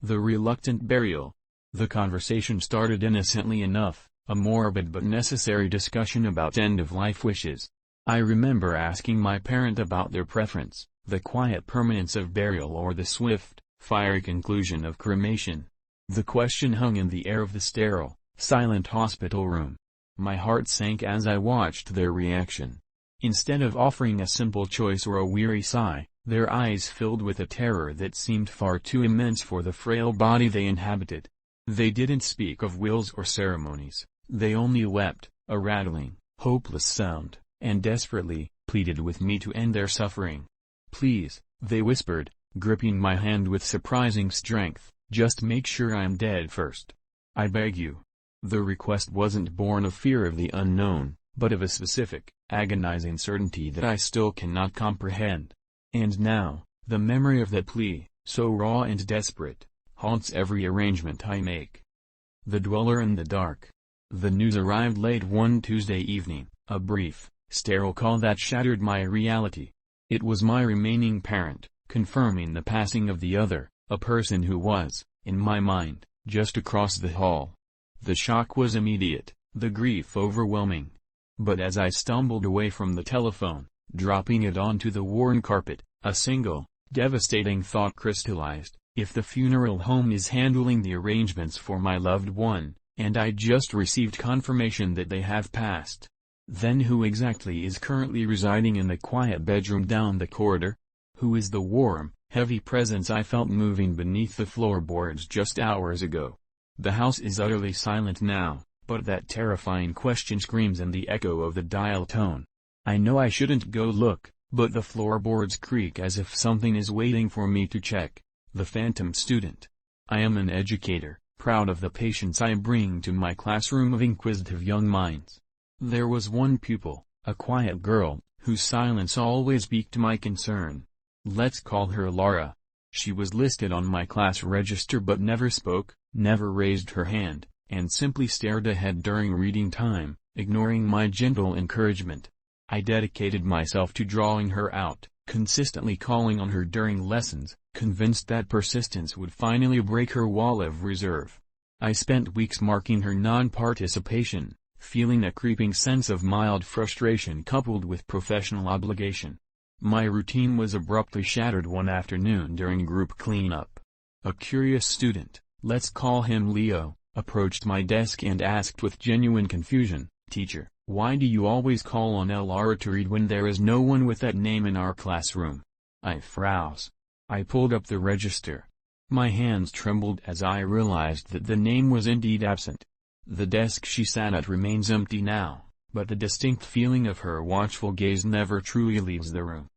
The reluctant burial. The conversation started innocently enough, a morbid but necessary discussion about end-of-life wishes. I remember asking my parent about their preference, the quiet permanence of burial or the swift, fiery conclusion of cremation. The question hung in the air of the sterile, silent hospital room. My heart sank as I watched their reaction. Instead of offering a simple choice or a weary sigh, their eyes filled with a terror that seemed far too immense for the frail body they inhabited. They didn't speak of wills or ceremonies, they only wept, a rattling, hopeless sound, and desperately pleaded with me to end their suffering. "Please," they whispered, gripping my hand with surprising strength, "just make sure I'm dead first. I beg you." The request wasn't born of fear of the unknown, but of a specific, agonizing certainty that I still cannot comprehend. And now, the memory of that plea, so raw and desperate, haunts every arrangement I make. The Dweller in the Dark. The news arrived late one Tuesday evening, a brief, sterile call that shattered my reality. It was my remaining parent, confirming the passing of the other, a person who was, in my mind, just across the hall. The shock was immediate, the grief overwhelming. But as I stumbled away from the telephone, dropping it onto the worn carpet, a single, devastating thought crystallized: if the funeral home is handling the arrangements for my loved one, and I just received confirmation that they have passed, then who exactly is currently residing in the quiet bedroom down the corridor? Who is the warm, heavy presence I felt moving beneath the floorboards just hours ago? The house is utterly silent now, but that terrifying question screams in the echo of the dial tone. I know I shouldn't go look, but the floorboards creak as if something is waiting for me to check. The phantom student. I am an educator, proud of the patience I bring to my classroom of inquisitive young minds. There was one pupil, a quiet girl, whose silence always piqued my concern. Let's call her Laura. She was listed on my class register but never spoke, never raised her hand, and simply stared ahead during reading time, ignoring my gentle encouragement. I dedicated myself to drawing her out, consistently calling on her during lessons, convinced that persistence would finally break her wall of reserve. I spent weeks marking her non-participation, feeling a creeping sense of mild frustration coupled with professional obligation. My routine was abruptly shattered one afternoon during group cleanup. A curious student, let's call him Leo, approached my desk and asked with genuine confusion, "Teacher, why do you always call on Laura to read when there is no one with that name in our classroom?" I froze. I pulled up the register. My hands trembled as I realized that the name was indeed absent. The desk she sat at remains empty now, but the distinct feeling of her watchful gaze never truly leaves the room.